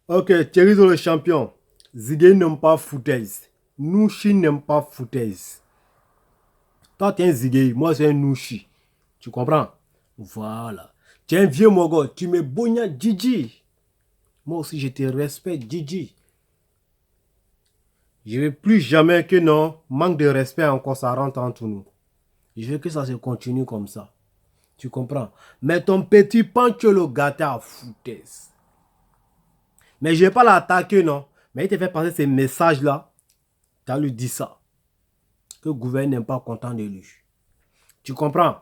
Ok, Thierry le champion. Ziguet n'aime pas foutaise. Nouchi n'aime pas foutaise. Toi, tu es un Ziguet, moi, c'est un Nouchi. Tu comprends? Voilà. Tu es un vieux mogol. Tu me bognas Djidji. Moi aussi, je te respecte, Djidji. Je ne veux plus jamais que non, manque de respect encore, ça rentre entre nous. Je veux que ça se continue comme ça. Tu comprends? Mais ton petit Pancho le gâté à foutaise. Mais je ne vais pas l'attaquer, non. Mais il te fait passer ces messages-là. Tu as lui dit ça. Que le gouvernement n'est pas content de lui. Tu comprends?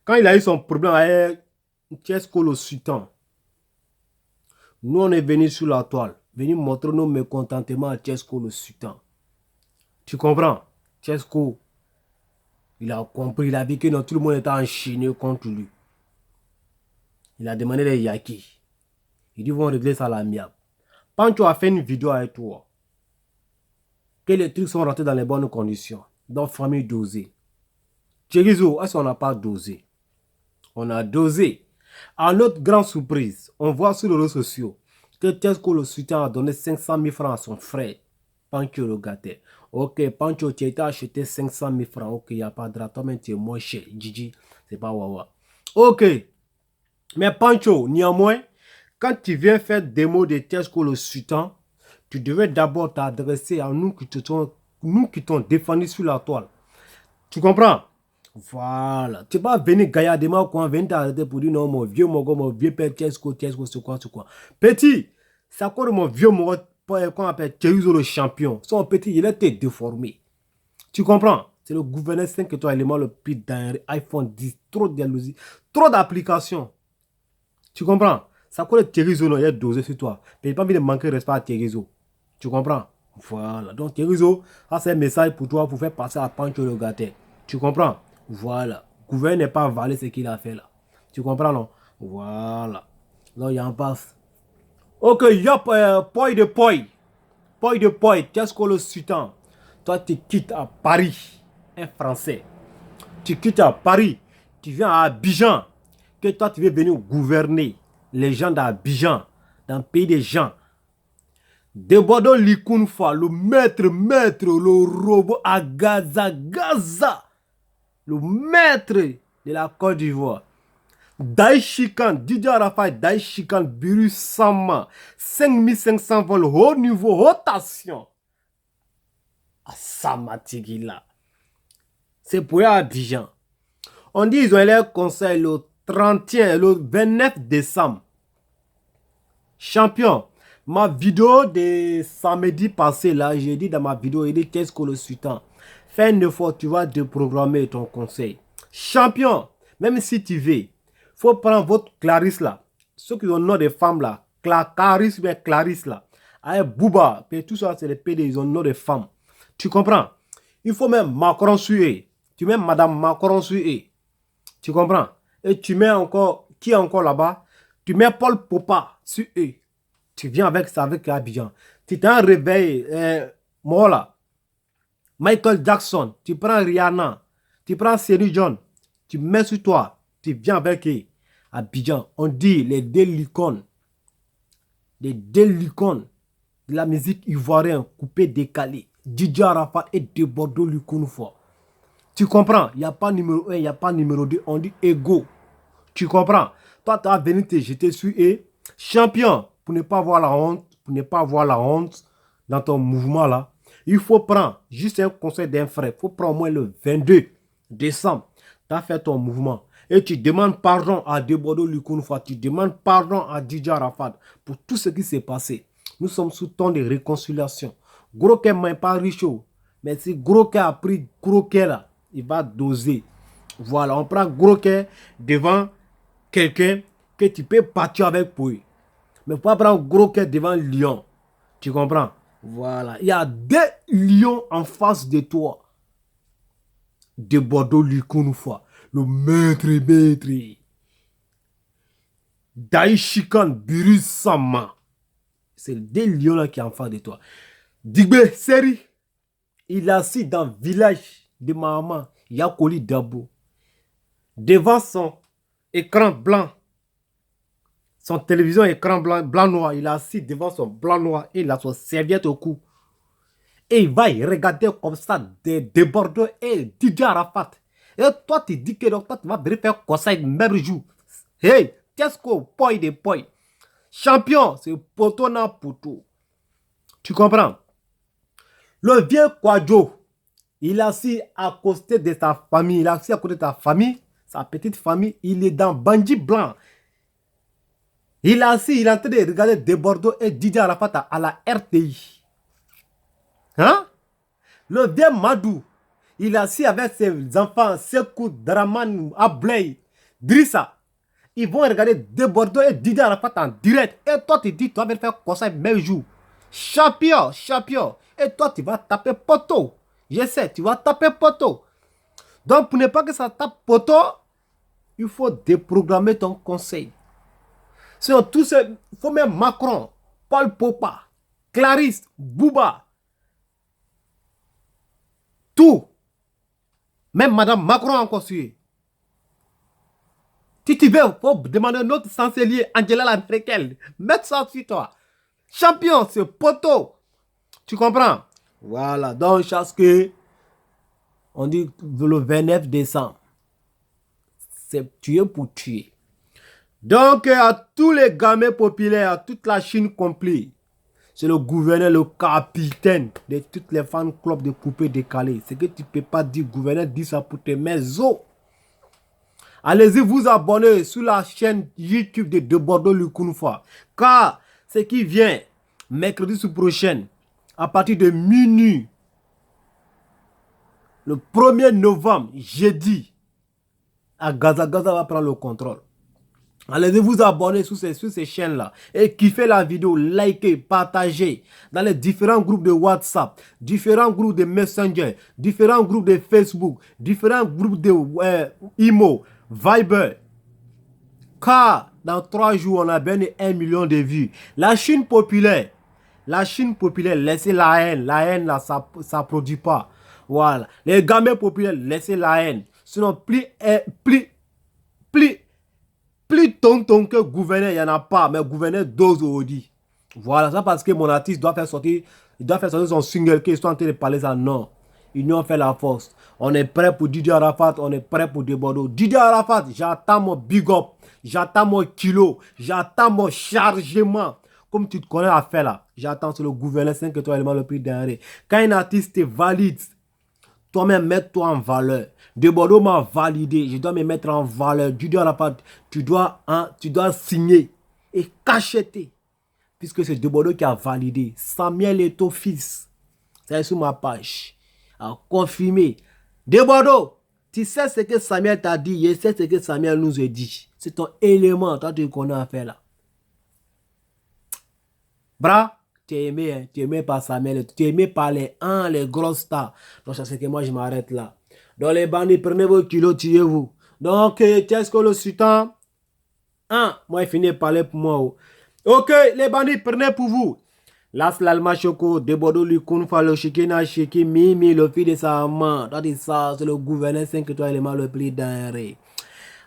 Quand il a eu son problème avec Tchesco le sultan, nous on est venus sur la toile, venus montrer nos mécontentements à Tchesco le sultan. Tu comprends? Tchesco, il a compris, il a vu que non, tout le monde était enchaîné contre lui. Il a demandé les yakis. Il dit, vont régler ça à l'amiable. Pancho a fait une vidéo avec toi. Que les trucs sont rentrés dans les bonnes conditions. Dans famille dosée. Thierryzo, est-ce qu'on n'a pas dosé? On a dosé. À notre grande surprise, on voit sur les réseaux sociaux que Tesco le soutien a donné 500 000 francs à son frère, Pancho le gâté. Ok, Pancho, tu as été acheté 500 000 francs. Ok, il n'y a pas de toi, mais tu es moins cher. Gigi, c'est pas wawa. Ok, mais Pancho, néanmoins, quand tu viens faire démo de Tesco le sultan, tu devais d'abord t'adresser à nous qui t'ont défendu sur la toile. Tu comprends? Voilà. Tu vas venir gaillardement quand venir t'arrêter pour dire non, mon vieux mogo, mon vieux père, Tesco, c'est quoi, c'est quoi. Petit, c'est quoi mon vieux mogo, qu'on appelle Thierry le champion. Son petit, il était déformé. Tu comprends? C'est le gouverneur 5 étoiles élément le plus d'un iPhone 10. Trop de jalousie, trop d'applications. Tu comprends? Ça quoi le Thierry il est dosé sur toi. Mais il n'a pas envie de manquer de respect à Thierry. Tu comprends? Voilà. Donc Thierry, ça c'est un message pour toi pour faire passer à Pancho le gâté. Tu comprends? Voilà. Le gouvernement n'est pas avalé ce qu'il a fait là. Tu comprends non? Voilà. Donc il en passe. Ok, yop, poi de poi. Poi de poi. Qu'est-ce que le sultan? Toi tu quittes à Paris. Un Français. Tu quittes à Paris. Tu viens à Abidjan. Que toi tu veux venir gouverner les gens d'Abidjan. Dans le pays des gens. Debodo Likunfa, le maître, le robot à Gaza, le maître de la Côte d'Ivoire. Daishikan, Didier Arafat, Daishikan, Biru Sama, 5500 vols, haut niveau, rotation. À Samatigila. C'est pour Abidjan. On dit qu'ils ont leur conseil le 31, le 29 décembre. Champion. Ma vidéo de samedi passé, là, j'ai dit dans ma vidéo, il dit qu'est-ce que le sultan. Fais une fois, tu vas déprogrammer ton conseil. Champion, même si tu veux, il faut prendre votre Clarisse là. Ceux qui ont le nom des femmes là. Clarisse, bien Clarisse là. Avec Bouba, tout ça, c'est les PD, ils ont le nom des femmes. Tu comprends? Il faut même Macron sur eux. Tu mets Madame Macron sur eux. Tu comprends? Et tu mets encore, qui est encore là-bas? Tu mets Paul Popa sur eux. Tu viens avec ça, avec Abidjan. Tu t'es un réveil, moi là. Michael Jackson, tu prends Rihanna, tu prends Céline John, tu mets sur toi, tu viens avec eux. Abidjan, on dit les deux licornes de la musique ivoirienne coupée, décalée. Didier Arafat et de Bordeaux Lukunufo. Tu comprends? Il n'y a pas numéro 1, il n'y a pas numéro 2, on dit ego. Tu comprends? Toi, tu as venu te jeter sur eux. Champion, pour ne pas avoir la honte, dans ton mouvement là, il faut prendre juste un conseil d'un frère. Il faut prendre au moins le 22 décembre. Tu as fait ton mouvement. Et tu demandes pardon à Debodo Lukunfa. Tu demandes pardon à Didier Arafat pour tout ce qui s'est passé. Nous sommes sous ton de réconciliation. Gros qu'elle n'est pas riche. Mais si gros qu'elle a pris gros qu'elle là, il va doser. Voilà, on prend gros qu'elle devant quelqu'un que tu peux partir avec pour eux. Mais il faut pas prendre gros cœur devant un lion. Tu comprends? Voilà. Il y a deux lions en face de toi. De Bordeaux, Lukunfa. Le maître. Daishikan Birisama. C'est deux lions là qui sont en face de toi. Digbe Seri. Il est assis dans le village de maman. Yakoli Dabo. Devant son écran blanc. Son télévision écran blanc-noir. Il est assis devant son blanc-noir et il a son serviette au cou. Et il va y regarder comme ça des débordeurs et Didier Arafat. Et toi, tu dis que donc, toi, tu vas venir faire conseil le même jour. Hey, qu'est-ce qu'on poille des poils? Champion, c'est poteau na poteau. Tu comprends? Le vieux Kwadjo, il est assis à côté de sa famille. Il est assis à côté de sa famille, sa petite famille. Il est dans bandit blanc. Il est assis, il est en train de regarder des Bordeaux et Didier Arafat à la RTI. Hein? Le vieux Madou, il est assis avec ses enfants, Sekou, Draman, Ablay, Drissa. Ils vont regarder des Bordeaux et Didier Arafat en direct. Et toi, tu dis, tu vas faire conseil même jour. Champion, champion. Et toi, tu vas taper poteau. Je sais, tu vas taper poteau. Donc, pour ne pas que ça tape poteau, il faut déprogrammer ton conseil. Sinon, tout ce, il faut même Macron, Paul Popa, Clarisse, Bouba, tout. Même Madame Macron encore suivi. Si tu veux, il faut demander notre chancelier Angela Merkel. Mettre ça sur toi. Champion, c'est poteau. Tu comprends? Voilà. Donc, chaque que on dit le 29 décembre. C'est tuer pour tuer. Donc, à tous les gamins populaires, à toute la Chine complète, c'est le gouverneur, le capitaine de toutes les fan clubs de coupé décalé. C'est que tu ne peux pas dire, gouverneur, dis ça pour tes maisons. Allez-y vous abonner sur la chaîne YouTube de Bordeaux Lukunfa. Car ce qui vient, mercredi prochain, à partir de minuit, le 1er novembre, jeudi, à Gaza va prendre le contrôle. Allez-y vous abonner sur ces chaînes-là et kiffez la vidéo, likez, partagez dans les différents groupes de WhatsApp, différents groupes de Messenger, différents groupes de Facebook, différents groupes de Imo, Viber. Car dans 3 jours, on a bien 1 million de vues. La Chine populaire, laissez la haine là, ça ne produit pas. Voilà. Les gamins populaires, laissez la haine. Sinon, plus tonton que gouverneur, il n'y en a pas, mais gouverneur dose aujourd'hui. Voilà, ça parce que mon artiste doit faire sortir, son single qui est en train de parler ça. Non, union fait la force. On est prêt pour Didier Arafat, on est prêt pour des Bordeaux. Didier Arafat, j'attends mon big up, j'attends mon kilo, j'attends mon chargement. Comme tu te connais à faire là, j'attends sur le gouverneur 5 étoiles le prix d'un. Quand un artiste est valide, toi-même, mets-toi en valeur. De Bordeaux m'a validé. Je dois me mettre en valeur. Didier Arafat, tu dois signer et cacheter. Puisque c'est De Bordeaux qui a validé. Samuel Eto'o fils. C'est sur ma page. A confirmé. De Bordeaux, tu sais ce que Samuel t'a dit. Je sais ce que Samuel nous a dit. C'est ton élément. Toi, tu connais à faire là. Bras. Tu es aimé, hein? Tu es aimé par Samuel, tu es aimé par les grosses stars. Donc, c'est que moi, je m'arrête là. Donc, les bandits, prenez vos kilos, tuez-vous. Donc, qu'est-ce que le sultan? Moi, il finit de parler pour moi. Ok, les bandits, prenez pour vous. Las l'alma choco, de Bordeaux, Lukunfa, le chikina, chiki, mimi, le fils de sa maman. Ça, c'est le gouverneur 5 étoiles, le plus denré.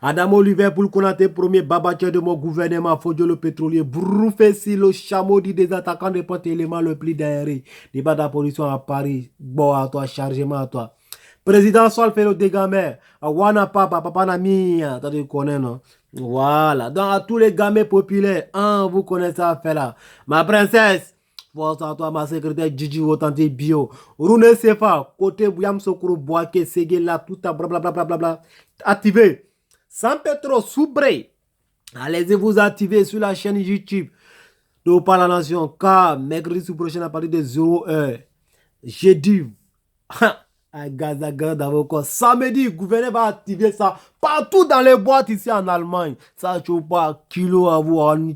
Adamo Oliver pour le Konaté, premier babatien de mon gouvernement, Fodio le pétrolier, Broufé si le chameau dit des attaquants de porte élément le plus derrière. Débat de la police à Paris, bon à toi, chargement à toi. Président Sol fait le dégamer, Wana Papa, Papa Nami, tu connais non? Voilà, donc à tous les gamins populaires, vous connaissez ça fait là. Ma princesse, force à toi, ma secrétaire Gigi Authentique Bio. Rune Sefa, côté Bouyam Sokoro Boake, Ségué là, tout à blablabla. Activé. Sans pétro soubré. Allez-y vous activer sur la chaîne YouTube de Par la Nation. Car mercredi prochain à partir de 0h. Jeudi. À Gaza d'avocat. Samedi, le gouvernement va activer ça partout dans les boîtes ici en Allemagne. Ça, je pas kilo à vous en